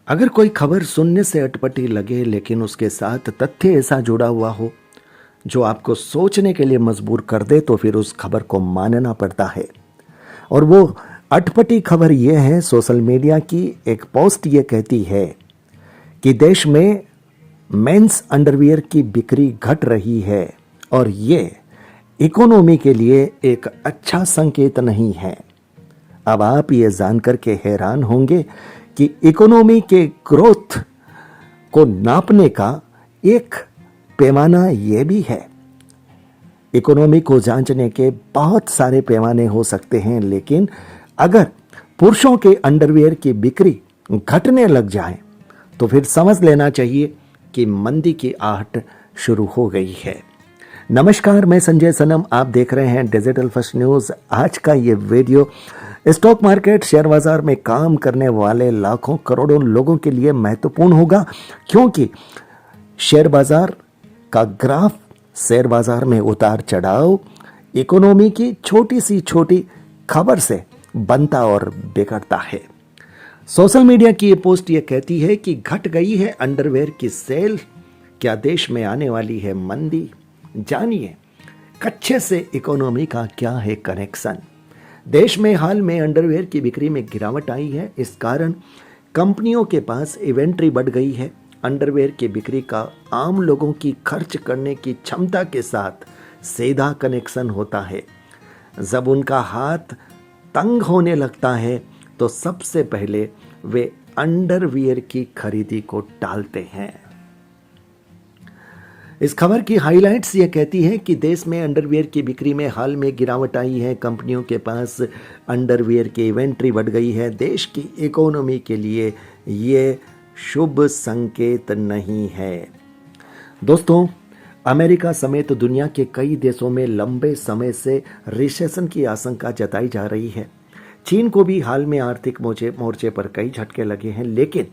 अगर कोई खबर सुनने से अटपटी लगे लेकिन उसके साथ तथ्य ऐसा जुड़ा हुआ हो जो आपको सोचने के लिए मजबूर कर दे तो फिर उस खबर को मानना पड़ता है। और वो अटपटी खबर ये है, सोशल मीडिया की एक पोस्ट ये कहती है कि देश में मेंस अंडरवियर की बिक्री घट रही है और ये इकोनॉमी के लिए एक अच्छा संकेत नहीं है। अब आप ये जानकर के हैरान होंगे कि इकोनॉमी के ग्रोथ को नापने का एक पैमाना ये भी है। इकोनॉमी को जांचने के बहुत सारे पैमाने हो सकते हैं, लेकिन अगर पुरुषों के अंडरवियर की बिक्री घटने लग जाए तो फिर समझ लेना चाहिए कि मंदी की आहट शुरू हो गई है। नमस्कार, मैं संजय सनम, आप देख रहे हैं डिजिटल फर्स्ट न्यूज़। आज का ये वीडियो स्टॉक मार्केट शेयर बाजार में काम करने वाले लाखों करोड़ों लोगों के लिए महत्वपूर्ण होगा, क्योंकि शेयर बाजार का ग्राफ, शेयर बाजार में उतार चढ़ाव इकोनॉमी की छोटी सी छोटी खबर से बनता और बिगड़ता है। सोशल मीडिया की ये पोस्ट ये कहती है कि घट गई है अंडरवेयर की सेल, क्या देश में आने वाली है मंदी? जानिए कच्चे से इकोनॉमी का क्या है कनेक्शन। देश में हाल में अंडरवेयर की बिक्री में गिरावट आई है। इस कारण कंपनियों के पास इन्वेंट्री बढ़ गई है। अंडरवेयर की बिक्री का आम लोगों की खर्च करने की क्षमता के साथ सीधा कनेक्शन होता है। जब उनका हाथ तंग होने लगता है तो सबसे पहले वे अंडरवियर की खरीदी को टालते हैं। इस खबर की हाइलाइट्स ये कहती है कि देश में अंडरवियर की बिक्री में हाल में गिरावट आई है। कंपनियों के पास अंडरवियर की इन्वेंट्री बढ़ गई है। देश की इकोनॉमी के लिए ये शुभ संकेत नहीं है। दोस्तों, अमेरिका समेत दुनिया के कई देशों में लंबे समय से रिसेशन की आशंका जताई जा रही है। चीन को भी हाल में आर्थिक मोर्चे पर कई झटके लगे हैं, लेकिन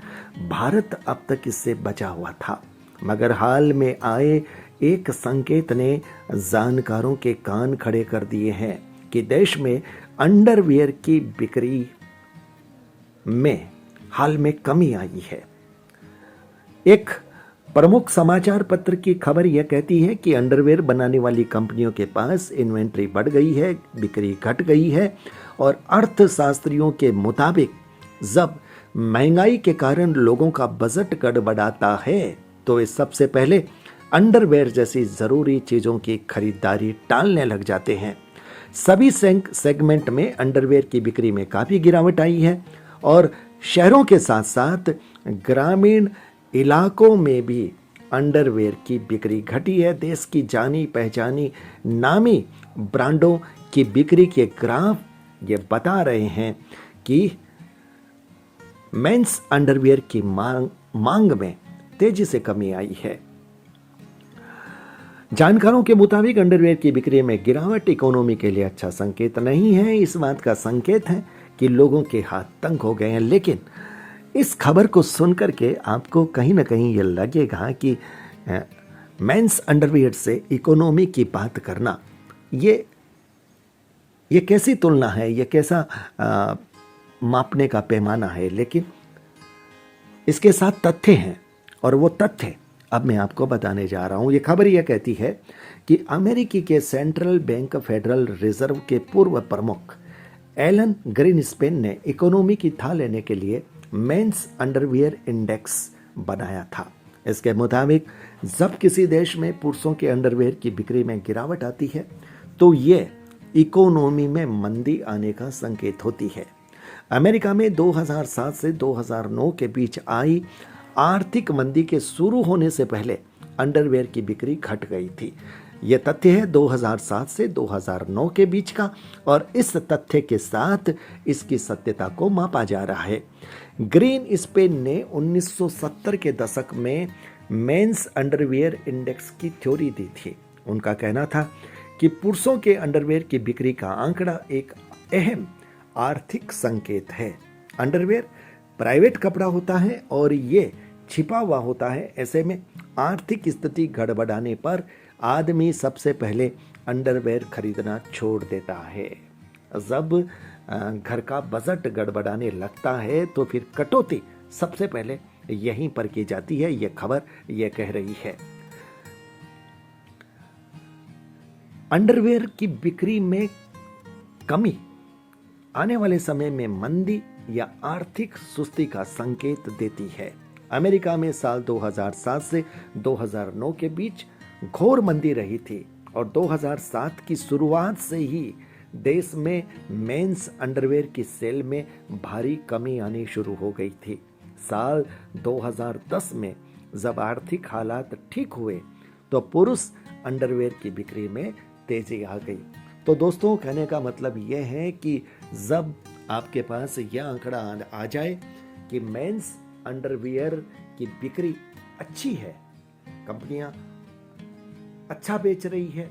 भारत अब तक इससे बचा हुआ था। मगर हाल में आए एक संकेत ने जानकारों के कान खड़े कर दिए हैं कि देश में अंडरवियर की बिक्री में हाल में कमी आई है। एक प्रमुख समाचार पत्र की खबर यह कहती है कि अंडरवियर बनाने वाली कंपनियों के पास इन्वेंट्री बढ़ गई है, बिक्री घट गई है और अर्थशास्त्रियों के मुताबिक जब महंगाई के कारण लोगों का बजट गड़बड़ाता है तो वे सबसे पहले अंडरवेयर जैसी जरूरी चीजों की खरीदारी टालने लग जाते हैं। सभी सेगमेंट में अंडरवेयर की बिक्री में काफी गिरावट आई है और शहरों के साथ साथ ग्रामीण इलाकों में भी अंडरवेयर की बिक्री घटी है। देश की जानी पहचानी नामी ब्रांडों की बिक्री के ग्राफ ये बता रहे हैं कि मेंस अंडरवियर की मांग में तेजी से कमी आई है। जानकारों के मुताबिक अंडरवियर की बिक्री में गिरावट इकोनॉमी के लिए अच्छा संकेत नहीं है। इस बात का संकेत है कि लोगों के हाथ तंग हो गए हैं। लेकिन इस खबर को सुनकर के आपको कहीं ना कहीं ये लगेगा कि मेंस अंडरवियर से इकोनॉमी की बात करना ये कैसी तुलना है, ये कैसा मापने का पैमाना है। लेकिन इसके साथ तथ्य हैं और वो तथ्य अब मैं आपको बताने जा रहा हूं। ये खबर यह कहती है कि अमेरिकी के सेंट्रल बैंक फेडरल रिजर्व के पूर्व प्रमुख एलन ग्रीनस्पैन ने इकोनॉमी की थाह लेने के लिए मेंस अंडरवियर इंडेक्स बनाया था। इसके मुताबिक जब किसी देश में पुरुषों के अंडरवियर की बिक्री में गिरावट आती है तो ये इकोनॉमी में मंदी आने का संकेत होती है। अमेरिका में 2007 से 2009 के बीच आई आर्थिक मंदी के शुरू होने से पहले अंडरवेयर की बिक्री घट गई थी। यह तथ्य है 2007 से 2009 के बीच का और इस तथ्य के साथ इसकी सत्यता को मापा जा रहा है। ग्रीन स्पेन ने 1970 के दशक में मेंस अंडरवियर इंडेक्स की थ्योरी दी थी। उनका कहना था कि पुरुषों के अंडरवियर की बिक्री का आंकड़ा एक अहम आर्थिक संकेत है। अंडरवियर प्राइवेट कपड़ा होता है और ये छिपा हुआ होता है। ऐसे में आर्थिक स्थिति गड़बड़ाने पर आदमी सबसे पहले अंडरवेयर खरीदना छोड़ देता है। जब घर का बजट गड़बड़ाने लगता है तो फिर कटौती सबसे पहले यहीं पर की जाती है। यह खबर यह कह रही है, अंडरवेयर की बिक्री में कमी आने वाले समय में मंदी या आर्थिक सुस्ती का संकेत देती है। अमेरिका में साल 2007 से 2009 के बीच घोर मंदी रही थी और 2007 की शुरुआत से ही देश में मेंस अंडरवेयर की सेल में भारी कमी आनी शुरू हो गई थी। साल 2010 में जब आर्थिक हालात ठीक हुए तो पुरुष अंडरवेयर की बिक्री में तेजी आ गई। तो दोस्तों, कहने का मतलब यह है कि जब आपके पास यह आंकड़ा आ जाए कि मेंस अंडरवियर की बिक्री अच्छी है, कंपनियां अच्छा बेच रही है,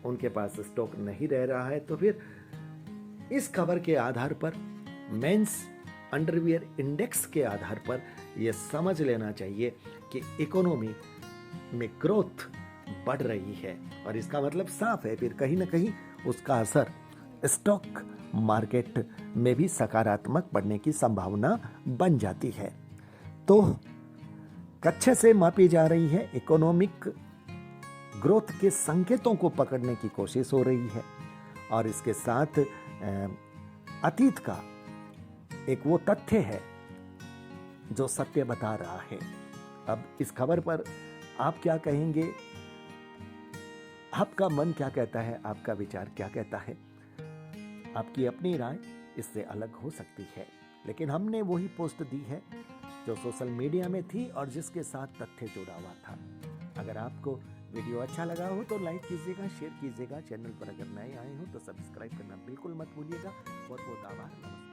उनके पास स्टॉक नहीं रह रहा है, तो फिर इस खबर के आधार पर, मेंस अंडरवियर इंडेक्स के आधार पर यह समझ लेना चाहिए कि इकोनॉमी में ग्रोथ बढ़ रही है। और इसका मतलब साफ है, फिर कहीं ना कहीं उसका असर स्टॉक मार्केट में भी सकारात्मक बढ़ने की संभावना बन जाती है। तो कच्चे से मापी जा रही है इकोनॉमिक ग्रोथ के संकेतों को पकड़ने की कोशिश हो रही है। और इसके साथ अतीत का एक वो तथ्य है जो सत्य बता रहा है। अब इस खबर पर आप क्या कहेंगे? आपका मन क्या कहता है? आपका विचार क्या कहता है? आपकी अपनी राय इससे अलग हो सकती है, लेकिन हमने वही पोस्ट दी है जो सोशल मीडिया में थी और जिसके साथ तथ्य जुड़ा हुआ था। अगर आपको वीडियो अच्छा लगा हो तो लाइक कीजिएगा, शेयर कीजिएगा। चैनल पर अगर नए आए हो तो सब्सक्राइब करना बिल्कुल मत भूलिएगा। बहुत बहुत आभार। नमस्कार।